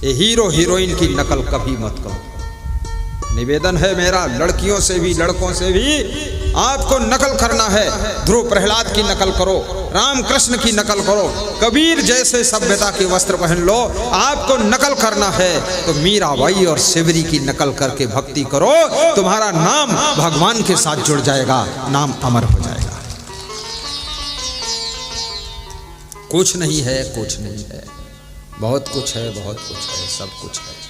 ये hero heroine की नकल कभी मत करो। निवेदन है मेरा, लड़कियों से भी लड़कों से भी आपको नकल करना है। ध्रुव प्रहलाद की नकल करो, राम कृष्ण की नकल करो, कबीर जैसे सभ्यता के वस्त्र पहन लो। आपको नकल करना है तो मीराबाई और शिवरी की नकल करके भक्ति करो। तुम्हारा नाम भगवान के साथ जुड़ जाएगा, नाम अमर हो जाएगा। कुछ नहीं है, कुछ नहीं है, बहुत कुछ है, बहुत कुछ है, सब कुछ है।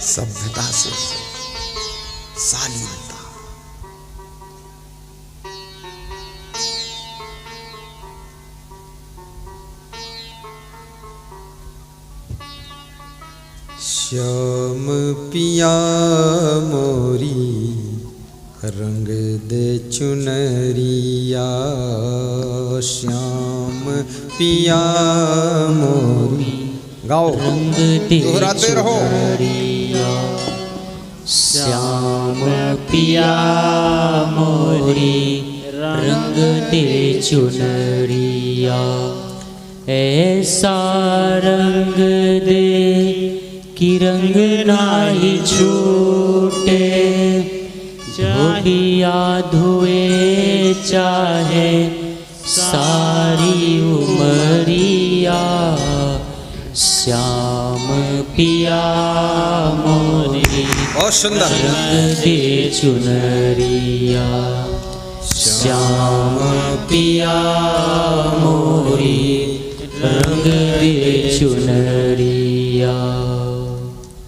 सभ्यता से शालीनता। श्याम पिया मोरी रंग दे चुनरिया, श्याम पिया मोरी। गाओ, रंग दे दोहराते रहो। श्याम पिया मोरी रंग दे चुनरिया, ऐसा रंग दे कि रंग नाही छूटे, जोड़िया धुए चाहे सारी उमरिया। श्याम पिया मोरी बहुत सुंदर। रंग दे चुनरिया, श्याम पिया मोरी रंग दे चुनरिया।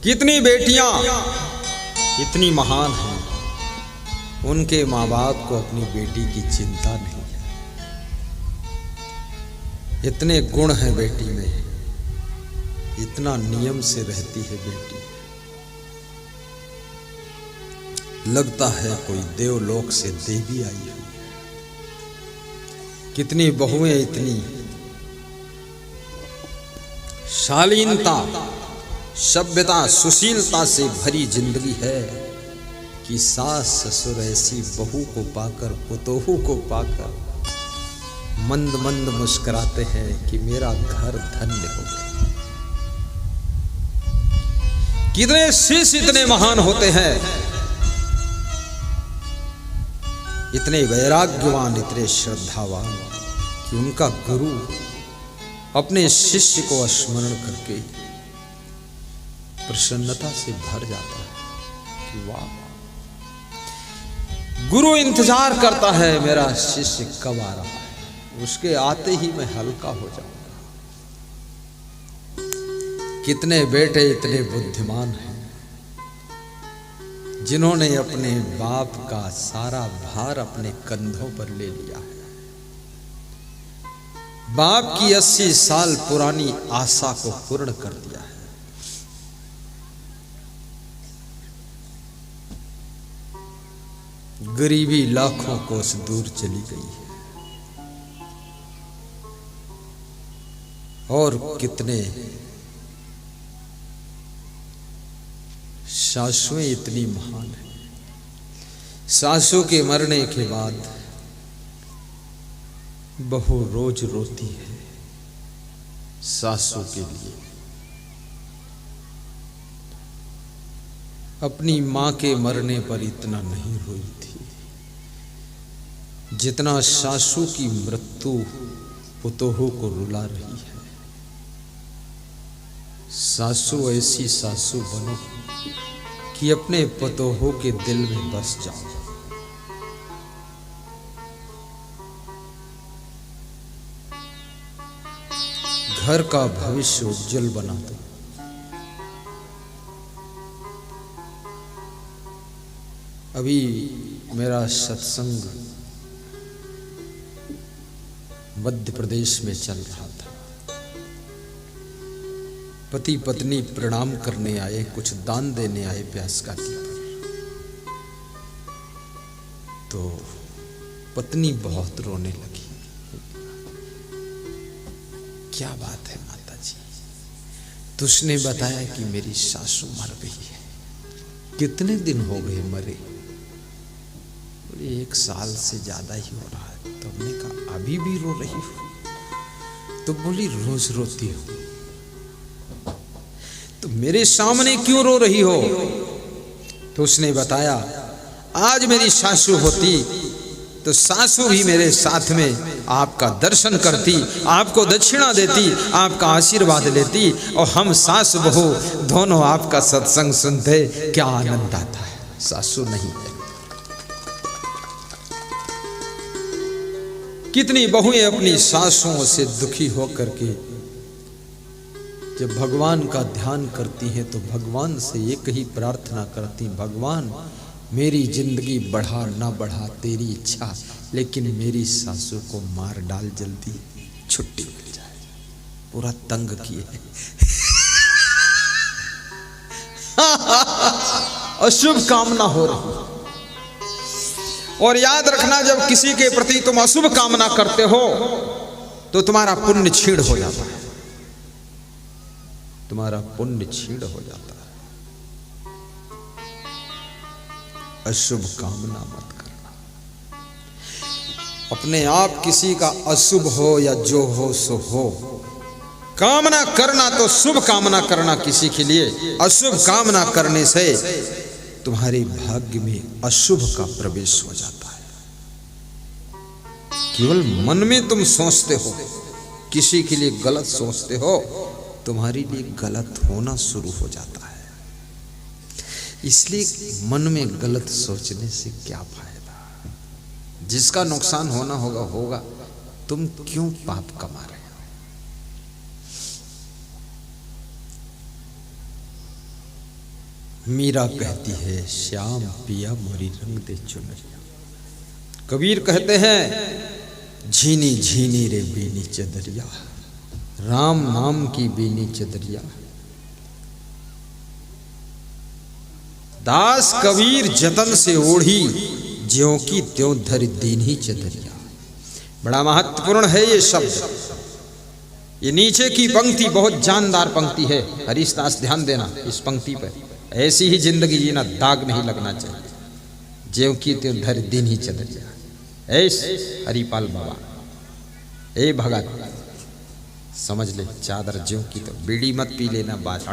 कितनी बेटियां इतनी महान हैं, उनके माँ बाप को अपनी बेटी की चिंता नहीं है। इतने गुण हैं बेटी में, इतना नियम से रहती है बेटी, लगता है कोई देवलोक से देवी आई है। कितनी बहुएं इतनी शालीनता, सभ्यता, सुशीलता से भरी जिंदगी है कि सास ससुर ऐसी बहू को पाकर, पुतोहू को पाकर मंद मंद मुस्कुराते हैं कि मेरा घर धन्य हो गया। कितने शिष्य इतने महान होते हैं, इतने वैराग्यवान, इतने श्रद्धावान कि उनका गुरु अपने शिष्य को स्मरण करके प्रसन्नता से भर जाता है कि वाह, गुरु इंतजार करता है मेरा शिष्य कब आ रहा है, उसके आते ही मैं हल्का हो जाऊंगा। कितने बेटे इतने बुद्धिमान हैं जिन्होंने अपने बाप का सारा भार अपने कंधों पर ले लिया है। बाप की 80 साल पुरानी आशा को पूर्ण कर दिया है। गरीबी लाखों कोस दूर चली गई है। और कितने सासुएं इतनी महान है, सासू के मरने के बाद बहू रोज रोती है सासू के लिए। अपनी मां के मरने पर इतना नहीं रोई थी जितना सासू की मृत्यु पुतोहू को रुला रही है। सासू ऐसी सासू बनो कि अपने पतोहू के दिल में बस जाओ। घर का भविष्य उज्जवल बना दो। अभी मेरा सत्संग मध्य प्रदेश में चल रहा था। पति पत्नी प्रणाम करने आए, कुछ दान देने आए प्यास घाटी पर। तो पत्नी बहुत रोने लगी। क्या बात है माता जी? तो उसने बताया कि मेरी सासू मर गई है। कितने दिन हो गए मरे? 1 साल से ज्यादा ही हो रहा है। तो हमने कहा अभी भी रो रही हो? तो बोली रोज रोती हो, तो मेरे सामने क्यों रो रही हो? तो उसने बताया, आज मेरी सासू होती तो सासू भी मेरे साथ में आपका दर्शन करती, आपको दक्षिणा देती, आपका आशीर्वाद लेती, और हम सास बहू दोनों आपका सत्संग सुनते, क्या आनंद आता है। सासू नहीं है। कितनी बहुएं अपनी सासुओं से दुखी होकर के जब भगवान का ध्यान करती हैं तो भगवान से एक ही प्रार्थना करती, भगवान मेरी जिंदगी बढ़ा ना बढ़ा तेरी इच्छा, लेकिन मेरी सासू को मार डाल, जल्दी छुट्टी मिल जाए, पूरा तंग किए। अशुभ कामना हो रही। और याद रखना, जब किसी के प्रति तुम अशुभ कामना करते हो तो तुम्हारा पुण्य क्षीण हो जाता है, तुम्हारा पुण्य क्षीण हो जाता है। अशुभ कामना मत करना। अपने आप किसी का अशुभ हो या जो हो सो हो, कामना करना तो शुभ कामना करना किसी के लिए। अशुभ कामना करने से तुम्हारे भाग्य में अशुभ का प्रवेश हो जाता है। केवल मन में तुम सोचते हो, किसी के लिए गलत सोचते हो, तुम्हारे लिए गलत होना शुरू हो जाता है। इसलिए मन में गलत सोचने से क्या फायदा? जिसका नुकसान होना होगा होगा, तुम क्यों पाप कमा रहे हो? मीरा कहती है, श्याम पिया मोरी रंग दे चुनरिया। कबीर कहते हैं, झीनी झीनी रे बीनी चदरिया, राम नाम की बीनी चदरिया। दास कबीर जतन से ओढ़ी, ज्यों की त्यों धर दीनी चदरिया। बड़ा महत्वपूर्ण है ये शब्द। ये नीचे की पंक्ति बहुत जानदार पंक्ति है। हरीशदास ध्यान देना इस पंक्ति पर। ऐसी ही जिंदगी जीना, दाग नहीं लगना चाहिए। ज्यों की त्यों धर दीनी चदरिया। ऐसे हरिपाल बाबा, ए भगत समझ ले, चादर ज्यों की तो बीड़ी मत पी लेना, बात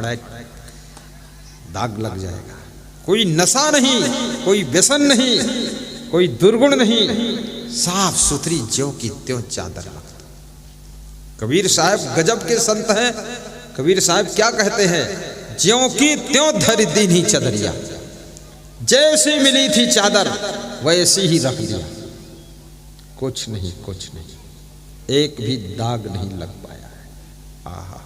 दाग लग जाएगा। कोई नशा नहीं, कोई व्यसन नहीं, कोई दुर्गुण नहीं, साफ सुथरी ज्यों की त्यों चादर लगता। कबीर साहब गजब के संत हैं। कबीर साहब क्या कहते हैं? ज्यों की त्यों धर दीनी चदरिया। जैसी मिली थी चादर वैसी ही रख दिया, कुछ नहीं, कुछ नहीं, एक भी दाग नहीं लग पाया है। आहा,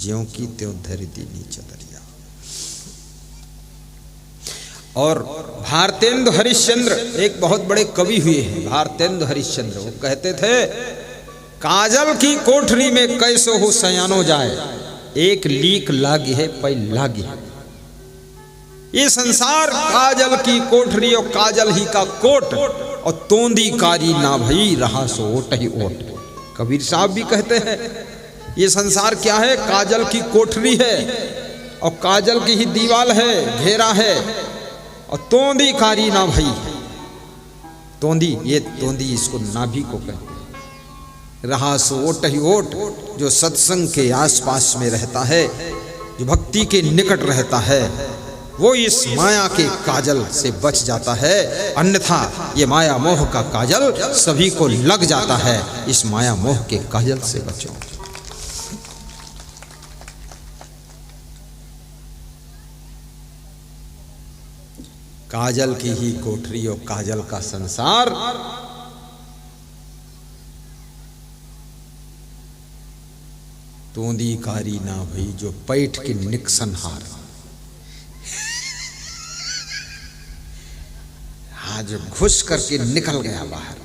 ज्यों की त्यों धर दीनी चदरिया। और भारतेंदु हरिश्चंद्र एक बहुत बड़े कवि हुए हैं, भारतेंदु हरिश्चंद्र। वो कहते थे, काजल की कोठरी में कैसो हो सयानो जाए, एक लीक लागी है पै लागी है। ये संसार काजल की कोठरी और काजल ही का कोट, और तोंदी कारी ना भई रहा सो ओट ही ओट। कबीर साहब भी कहते हैं, ये संसार क्या है? काजल की कोठरी है और काजल की ही दीवाल है, घेरा है, और तोंदी कारी ना भई। तोंदी, ये तोंदी इसको नाभि को कहते हैं। रहा सो ओट ही ओट, जो सत्संग के आसपास में रहता है, जो भक्ति के निकट रहता है, वो इस माया के काजल से बच जाता है। अन्यथा ये माया मोह का काजल सभी को लग जाता है। इस माया मोह के काजल से बचो। काजल की ही कोठरी और काजल का संसार, तोंदी कारी ना भई जो पैठ के निक्सन हार। हाँ, जो घुस करके निकल गया बाहर,